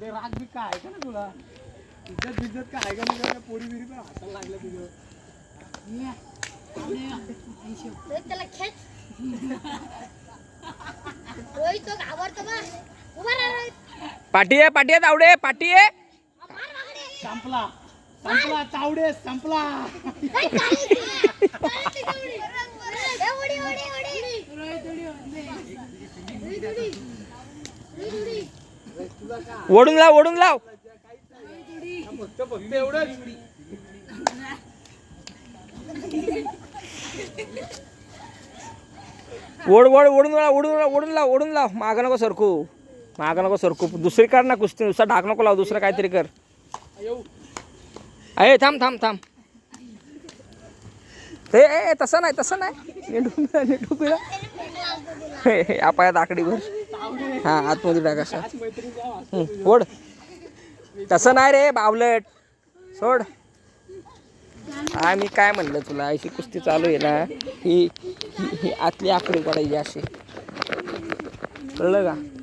राग बी काय का ना तुला इज्जत बिज्जत काय आहे का नाही पोरी बिरी पण हाताला लागलं तुझं त्याला खेच होय तो घाबरतो बा उभा राहा पाठी आहे तावडे पाठी आहे संपला संपला तावडे संपला ओढून लाव फक्त एवढंच ओढून लाव मागं नको सरकू दुसरी काढ ना कुस्ती नुसता ढाक नको लाव दुसरं काहीतरी कर अरे थांब ए तसं नाही पायात आकडीवर हा आतमध्ये टाक असं ओढ तसं नाही रे बावलट सोड मी काय म्हणलं तुला अशी कुस्ती चालू आहे ना ही आतली आकडी पडायची अशी कळलं का